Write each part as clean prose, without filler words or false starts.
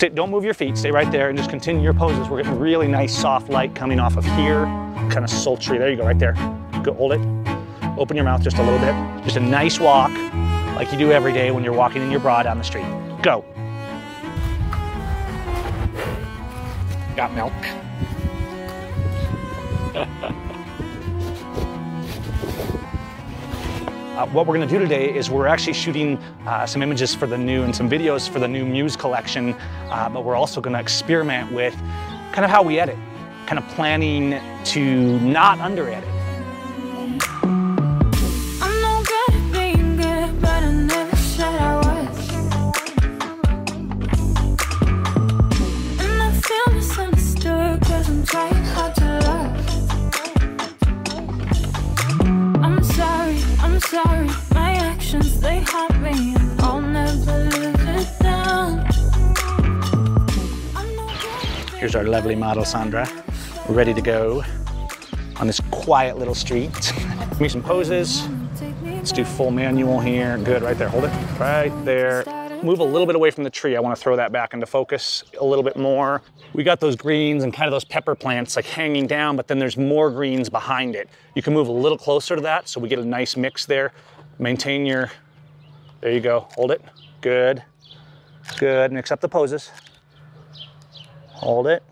Don't move your feet, stay right there and just continue your poses. We're getting really nice soft light coming off of here, kind of sultry. There you go, right there. Go, hold it. Open your mouth just a little bit. Just a nice walk, like you do every day when you're walking in your bra down the street. Go. Got milk. What we're gonna do today is we're actually shooting some images for the new and some videos for the new Muse collection, but we're also gonna experiment with kind of how we edit, kind of planning to not under edit. Sorry, my actions, they haunt me, and I'll never live it down. Here's our lovely model, Sandra. We're ready to go on this quiet little street. Give me some poses. Let's do full manual here. Good, right there, hold it, right there. Move a little bit away from the tree. I want to throw that back into focus a little bit more. We got those greens and kind of those pepper plants like hanging down, but then there's more greens behind it. You can move a little closer to that so we get a nice mix there. Maintain your, there you go, hold it. Good, good, mix up the poses. Hold it.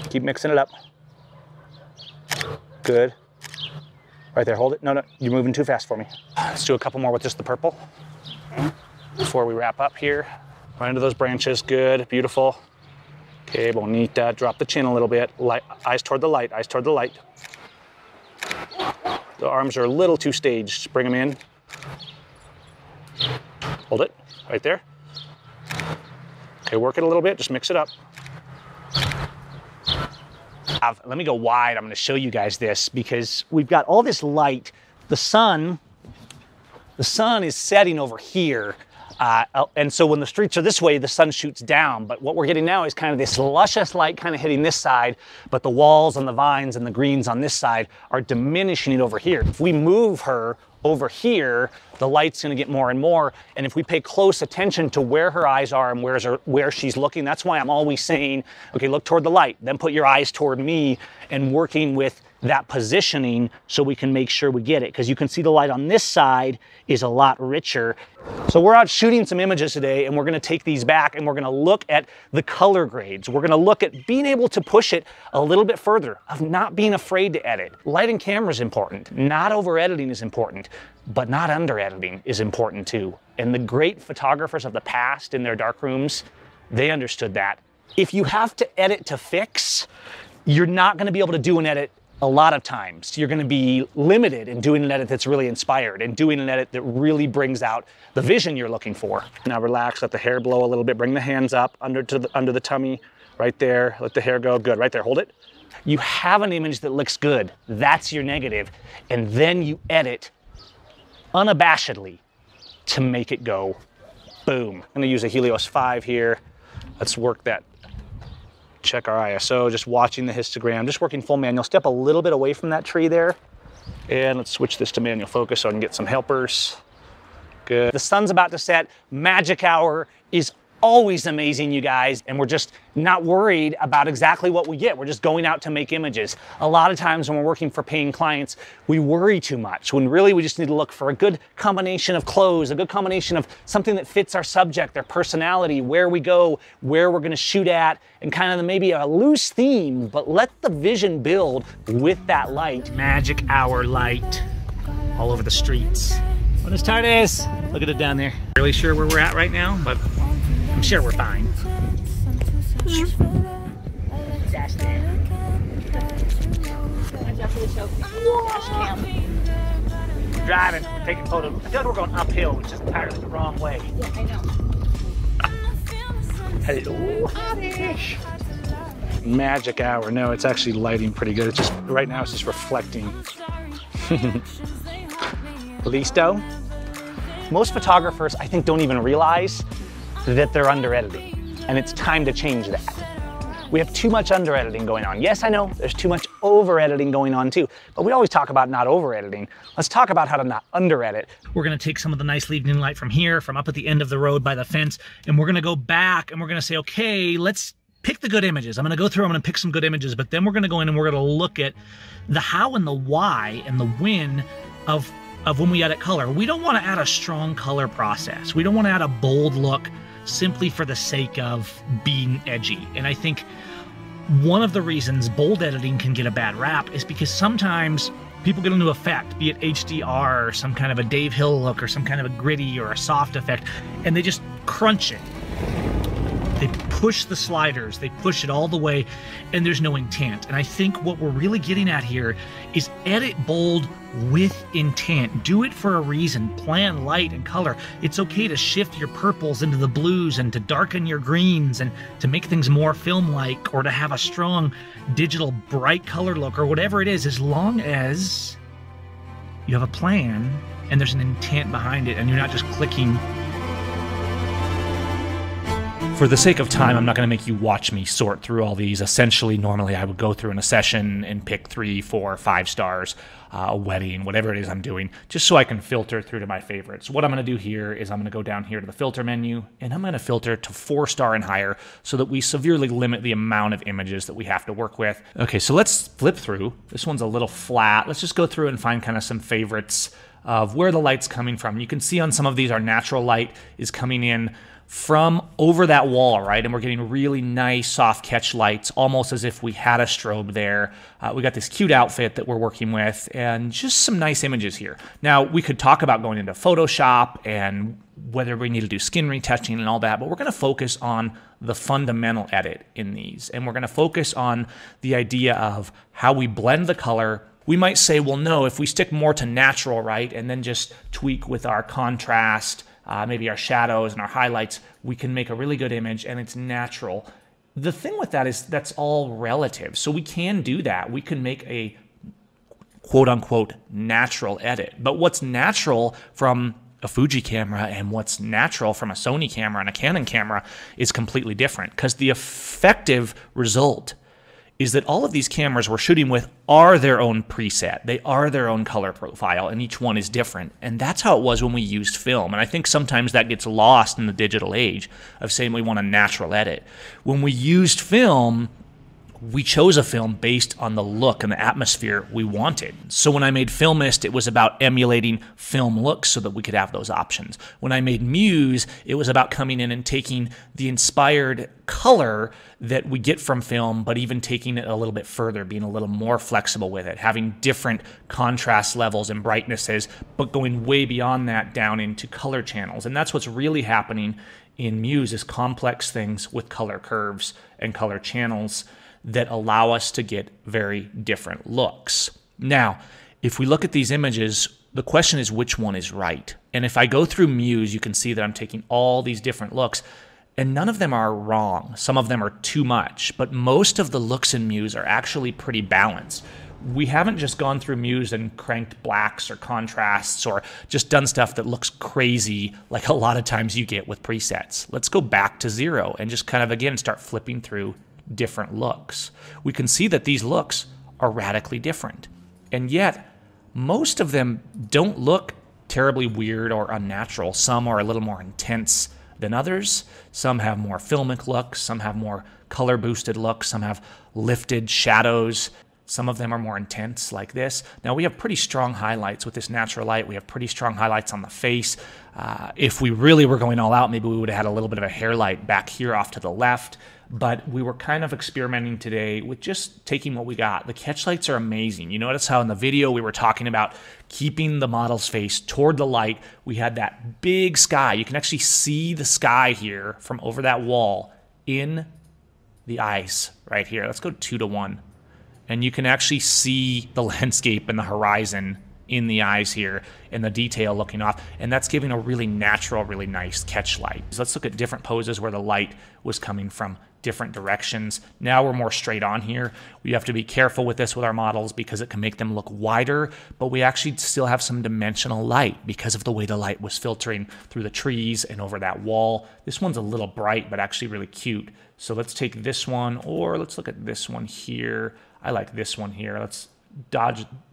Keep mixing it up. Good. Right there, hold it. No, you're moving too fast for me. Let's do a couple more with just the purple before we wrap up here. Right into those branches, good, beautiful. Okay, bonita, drop the chin a little bit. Light, eyes toward the light, eyes toward the light. The arms are a little too staged, just bring them in. Hold it, right there. Okay, work it a little bit, just mix it up. Let me go wide, I'm gonna show you guys this because we've got all this light. The sun is setting over here. And so when the streets are this way, the sun shoots down. But what we're getting now is kind of this luscious light kind of hitting this side, but the walls and the vines and the greens on this side are diminishing it over here. If we move her over here, the light's gonna get more and more. And if we pay close attention to where her eyes are and where she's looking, that's why I'm always saying, okay, look toward the light, then put your eyes toward me and working with that positioning so we can make sure we get it. Because you can see the light on this side is a lot richer. So we're out shooting some images today and we're gonna take these back and we're gonna look at the color grades. We're gonna look at being able to push it a little bit further, of not being afraid to edit. Light and camera is important. Not over editing is important, but not under editing is important too. And the great photographers of the past in their dark rooms, they understood that. If you have to edit to fix, you're not gonna be able to do an edit a lot of times. You're gonna be limited in doing an edit that's really inspired and doing an edit that really brings out the vision you're looking for. Now relax, let the hair blow a little bit, bring the hands up under the tummy, right there, let the hair go, good, right there, hold it. You have an image that looks good, that's your negative, and then you edit unabashedly to make it go boom. I'm gonna use a Helios 5 here. Let's work that. Check our ISO, just watching the histogram, just working full manual. Step a little bit away from that tree there. And let's switch this to manual focus so I can get some helpers. Good. The sun's about to set. Magic hour is always amazing, you guys. And we're just not worried about exactly what we get. We're just going out to make images. A lot of times when we're working for paying clients, we worry too much, when really we just need to look for a good combination of clothes, a good combination of something that fits our subject, their personality, where we go, where we're gonna shoot at, and kind of maybe a loose theme, but let the vision build with that light. Magic hour light all over the streets. Buenas tardes. Look at it down there. Really sure where we're at right now, but I'm sure we're fine. Dash there. Driving, taking photos. I feel like we're going uphill, which is entirely the wrong way. Yeah, I know. Hello, hottish. Magic hour. No, it's actually lighting pretty good. It's just, right now it's just reflecting. Listo. Most photographers, I think, don't even realize that they're under editing, and it's time to change that. we have too much under editing going on. Yes, I know there's too much over editing going on too, but we always talk about not over editing. Let's talk about how to not under edit. We're gonna take some of the nice evening light from here, from up at the end of the road by the fence, and we're gonna go back and we're gonna say, okay, let's pick the good images. I'm gonna go through, I'm gonna pick some good images, but then we're gonna go in and we're gonna look at the how and the why and the when of when we edit color. We don't wanna add a strong color process. We don't wanna add a bold look simply for the sake of being edgy. And I think one of the reasons bold editing can get a bad rap is because sometimes people get into effect, be it HDR or some kind of a Dave Hill look or some kind of a gritty or a soft effect, and they just crunch it. They push the sliders, they push it all the way, and there's no intent. And I think what we're really getting at here is edit bold with intent. Do it for a reason. Plan light and color. It's okay to shift your purples into the blues and to darken your greens and to make things more film-like, or to have a strong digital bright color look, or whatever it is, as long as you have a plan and there's an intent behind it and you're not just clicking. For the sake of time, I'm not going to make you watch me sort through all these. Essentially, normally I would go through in a session and pick 3, 4, 5 stars, a wedding, whatever it is I'm doing, just so I can filter through to my favorites. What I'm going to do here is I'm going to go down here to the filter menu, and I'm going to filter to 4-star and higher so that we severely limit the amount of images that we have to work with. Okay, so let's flip through. This one's a little flat. Let's just go through and find kind of some favorites of where the light's coming from. You can see on some of these our natural light is coming in from over that wall, right? And we're getting really nice soft catch lights, almost as if we had a strobe there. We got this cute outfit that we're working with, and just some nice images here. Now, we could talk about going into Photoshop and whether we need to do skin retouching and all that, but we're gonna focus on the fundamental edit in these. And we're gonna focus on the idea of how we blend the color. We might say, well, no, if we stick more to natural, right, and then just tweak with our contrast, maybe our shadows and our highlights, we can make a really good image and it's natural. The thing with that is that's all relative. So we can do that. We can make a quote unquote natural edit. But what's natural from a Fuji camera and what's natural from a Sony camera and a Canon camera is completely different, because the effective result is that all of these cameras we're shooting with are their own preset. They are their own color profile, and each one is different. And that's how it was when we used film. And I think sometimes that gets lost in the digital age of saying we want a natural edit. When we used film, we chose a film based on the look and the atmosphere we wanted. So when I made Filmist, it was about emulating film looks so that we could have those options. When I made Muse, it was about coming in and taking the inspired color that we get from film, but even taking it a little bit further, being a little more flexible with it, having different contrast levels and brightnesses, but going way beyond that down into color channels. And that's what's really happening in Muse, is complex things with color curves and color channels that allow us to get very different looks. Now, if we look at these images, the question is which one is right. And if I go through Muse, you can see that I'm taking all these different looks, and none of them are wrong. Some of them are too much, but most of the looks in Muse are actually pretty balanced. We haven't just gone through Muse and cranked blacks or contrasts or just done stuff that looks crazy like a lot of times you get with presets. Let's go back to 0 and just kind of, again, start flipping through different looks. We can see that these looks are radically different. And yet, most of them don't look terribly weird or unnatural. Some are a little more intense than others. Some have more filmic looks. Some have more color boosted looks. Some have lifted shadows. Some of them are more intense, like this. Now, we have pretty strong highlights with this natural light. We have pretty strong highlights on the face. If we really were going all out, maybe we would have had a little bit of a hair light back here off to the left. But we were kind of experimenting today with just taking what we got. The catch lights are amazing. You notice how in the video we were talking about keeping the model's face toward the light. We had that big sky. You can actually see the sky here from over that wall in the ice right here. Let's go 2 to 1. And you can actually see the landscape and the horizon in the eyes here and the detail looking off, and that's giving a really natural, really nice catch light. So let's look at different poses where the light was coming from different directions. Now we're more straight on here. We have to be careful with this with our models because it can make them look wider, but we actually still have some dimensional light because of the way the light was filtering through the trees and over that wall. This one's a little bright, but actually really cute. So let's take this one, or let's look at this one here. I like this one here. Let's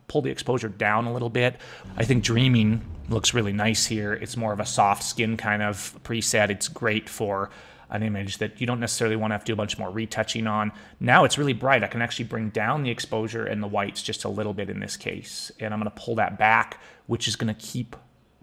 pull the exposure down a little bit. I think Dreaming looks really nice here. It's more of a soft skin kind of preset. It's great for an image that you don't necessarily want to have to do a bunch more retouching on. Now it's really bright. I can actually bring down the exposure and the whites just a little bit in this case. And I'm going to pull that back, which is going to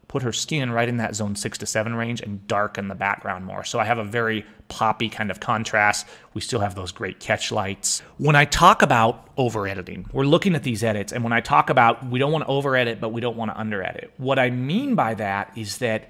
put her skin right in that zone 6 to 7 range and darken the background more. So I have a very poppy kind of contrast. We still have those great catch lights. When I talk about over editing, we're looking at these edits, and when I talk about we don't want to over edit, but we don't want to under edit, what I mean by that is that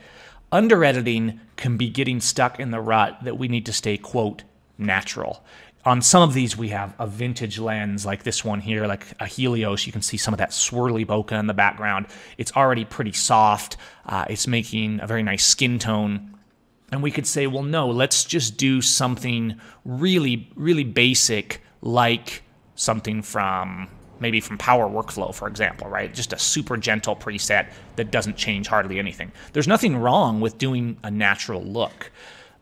under editing can be getting stuck in the rut that we need to stay, quote, natural. On some of these, we have a vintage lens like this one here, like a Helios. You can see some of that swirly bokeh in the background. It's already pretty soft. It's making a very nice skin tone. And we could say, well, no, let's just do something really, really basic, like something from maybe from Power Workflow, for example, right? Just a super gentle preset that doesn't change hardly anything. There's nothing wrong with doing a natural look.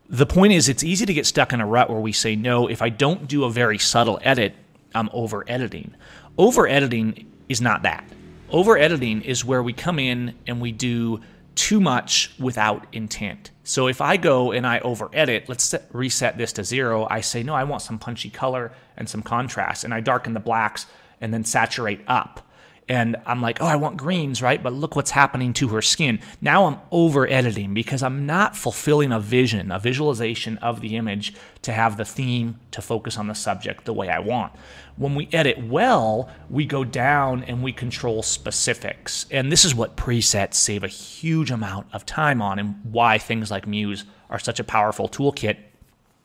The point is, it's easy to get stuck in a rut where we say, no, if I don't do a very subtle edit, I'm over editing. Over editing is not that. Over editing is where we come in and we do too much without intent. So if I go and I over edit, let's reset this to 0. I say, no, I want some punchy color and some contrast, and I darken the blacks and then saturate up. And I'm like, oh, I want greens, right? But look what's happening to her skin. Now I'm over editing because I'm not fulfilling a vision, a visualization of the image to have the theme to focus on the subject the way I want. When we edit well, we go down and we control specifics. And this is what presets save a huge amount of time on, and why things like Muse are such a powerful toolkit.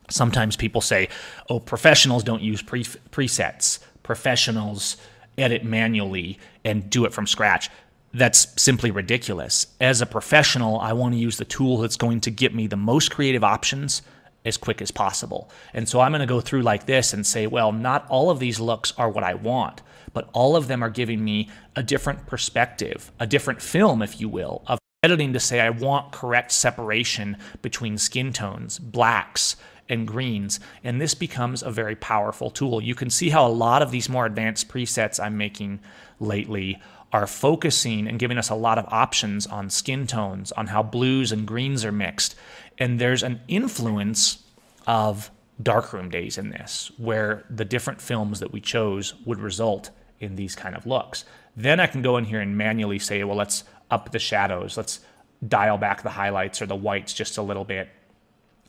Sometimes people say, oh, professionals don't use presets. Professionals edit manually and do it from scratch. That's simply ridiculous. As a professional, I want to use the tool that's going to get me the most creative options as quick as possible. And so I'm going to go through like this and say, well, not all of these looks are what I want, but all of them are giving me a different perspective, a different film, if you will, of editing to say I want correct separation between skin tones, blacks, and greens, and this becomes a very powerful tool. You can see how a lot of these more advanced presets I'm making lately are focusing and giving us a lot of options on skin tones, on how blues and greens are mixed, and there's an influence of darkroom days in this, where the different films that we chose would result in these kind of looks. Then I can go in here and manually say, well, let's up the shadows, let's dial back the highlights or the whites just a little bit.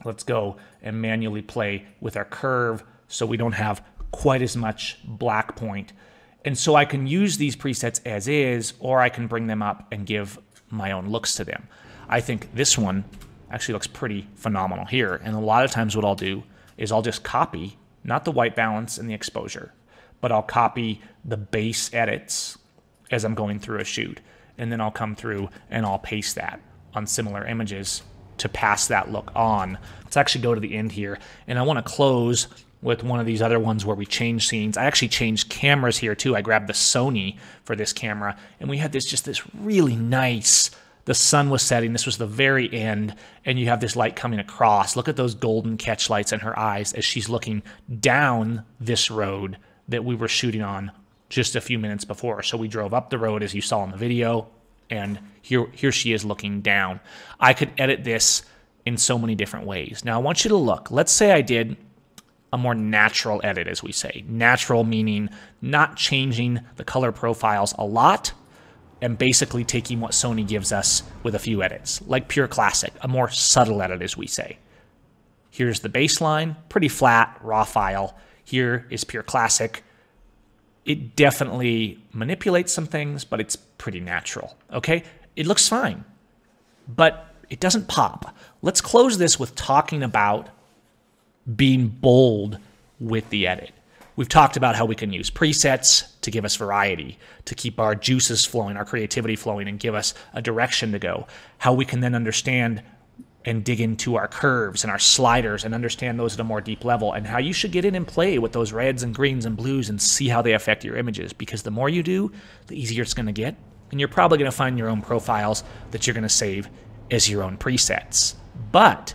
Let's go and manually play with our curve so we don't have quite as much black point. And so I can use these presets as is, or I can bring them up and give my own looks to them. I think this one actually looks pretty phenomenal here. And a lot of times what I'll do is I'll just copy, not the white balance and the exposure, but I'll copy the base edits as I'm going through a shoot. And then I'll come through and I'll paste that on similar images to pass that look on. Let's actually go to the end here, and I want to close with one of these other ones where we change scenes. I actually changed cameras here too. I grabbed the Sony for this camera, and we had this really nice, the sun was setting, this was the very end, and you have this light coming across. Look at those golden catch lights in her eyes as she's looking down this road that we were shooting on just a few minutes before. So we drove up the road as you saw in the video, and here she is looking down. I could edit this in so many different ways. Now I want you to look. Let's say I did a more natural edit, as we say. Natural meaning not changing the color profiles a lot and basically taking what Sony gives us with a few edits, like pure classic, a more subtle edit, as we say. Here's the baseline, pretty flat, raw file. Here is pure classic. It definitely manipulates some things, but it's pretty natural, okay? It looks fine, but it doesn't pop. Let's close this with talking about being bold with the edit. We've talked about how we can use presets to give us variety, to keep our juices flowing, our creativity flowing, and give us a direction to go. How we can then understand and dig into our curves and our sliders and understand those at a more deep level, and how you should get in and play with those reds and greens and blues and see how they affect your images, because the more you do, the easier it's going to get, and you're probably going to find your own profiles that you're going to save as your own presets. But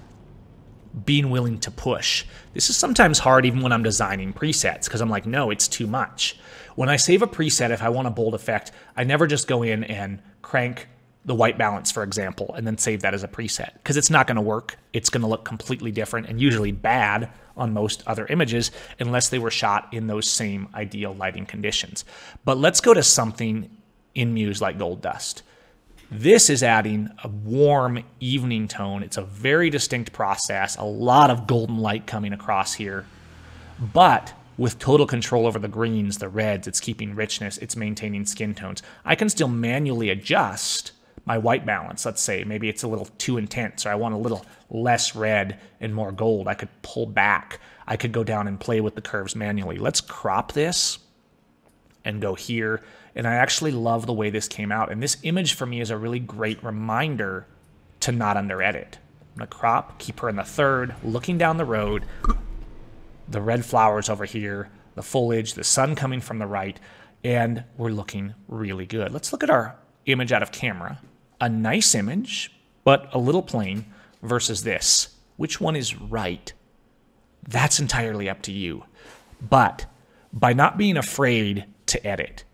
being willing to push. This is sometimes hard even when I'm designing presets, because I'm like, no, it's too much. When I save a preset, if I want a bold effect, I never just go in and crank the white balance, for example, and then save that as a preset, because it's not going to work. It's going to look completely different and usually bad on most other images unless they were shot in those same ideal lighting conditions. But let's go to something in Muse like Gold Dust. This is adding a warm evening tone. It's a very distinct process, a lot of golden light coming across here, but with total control over the greens, the reds, it's keeping richness, it's maintaining skin tones. I can still manually adjust my white balance. Let's say maybe it's a little too intense, or I want a little less red and more gold. I could pull back. I could go down and play with the curves manually. Let's crop this and go here. And I actually love the way this came out. And this image for me is a really great reminder to not under edit. I'm gonna crop, keep her in the third, looking down the road, the red flowers over here, the foliage, the sun coming from the right, and we're looking really good. Let's look at our image out of camera. A nice image, but a little plain, versus this. Which one is right? That's entirely up to you. But by not being afraid to edit,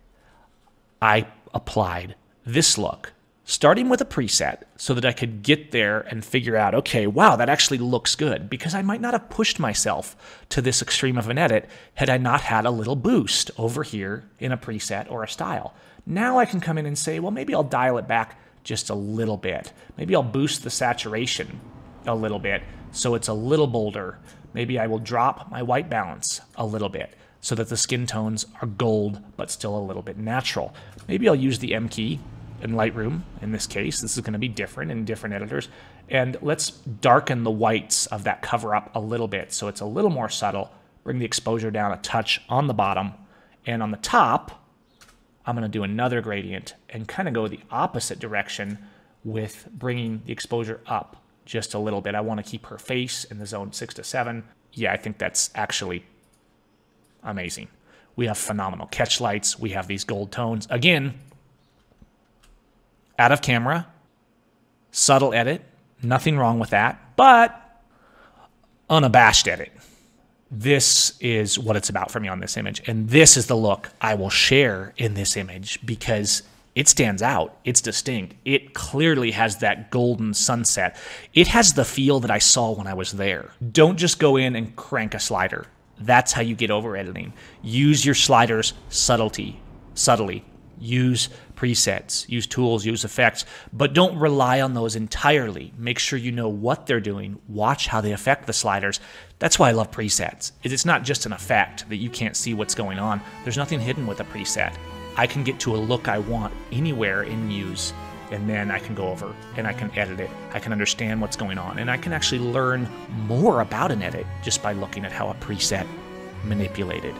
I applied this look, starting with a preset so that I could get there and figure out, okay, wow, that actually looks good, because I might not have pushed myself to this extreme of an edit had I not had a little boost over here in a preset or a style. Now I can come in and say, well, maybe I'll dial it back just a little bit. Maybe I'll boost the saturation a little bit so it's a little bolder. Maybe I will drop my white balance a little bit so that the skin tones are gold but still a little bit natural. Maybe I'll use the M key in Lightroom. In this case, this is going to be different in different editors. And let's darken the whites of that cover up a little bit so it's a little more subtle. Bring the exposure down a touch on the bottom. And on the top, I'm going to do another gradient and kind of go the opposite direction with bringing the exposure up just a little bit. I want to keep her face in the zone 6 to 7. Yeah, I think that's actually amazing. We have phenomenal catch lights. We have these gold tones. Again, out of camera, subtle edit, nothing wrong with that, but unabashed edit. This is what it's about for me on this image, and this is the look I will share in this image because it stands out. It's distinct. It clearly has that golden sunset. It has the feel that I saw when I was there. Don't just go in and crank a slider. That's how you get over editing. Use your sliders subtly. Use presets, use tools, use effects, but don't rely on those entirely. Make sure you know what they're doing. Watch how they affect the sliders. That's why I love presets. It's not just an effect that you can't see what's going on. There's nothing hidden with a preset. I can get to a look I want anywhere in Muse, and then I can go over and I can edit it. I can understand what's going on, and I can actually learn more about an edit just by looking at how a preset manipulated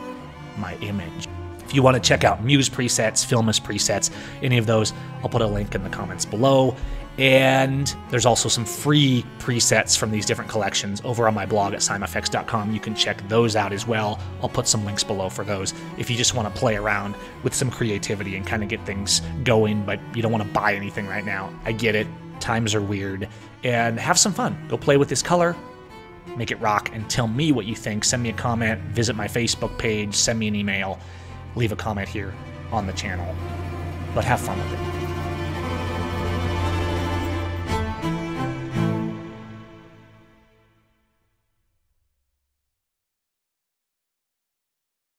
my image. If you want to check out Muse presets, Filmist presets, any of those, I'll put a link in the comments below. And there's also some free presets from these different collections over on my blog at seimfx.com. You can check those out as well. I'll put some links below for those if you just want to play around with some creativity and kind of get things going, but you don't want to buy anything right now. I get it. Times are weird. And have some fun. Go play with this color. Make it rock and tell me what you think. Send me a comment. Visit my Facebook page. Send me an email. Leave a comment here on the channel. But have fun with it.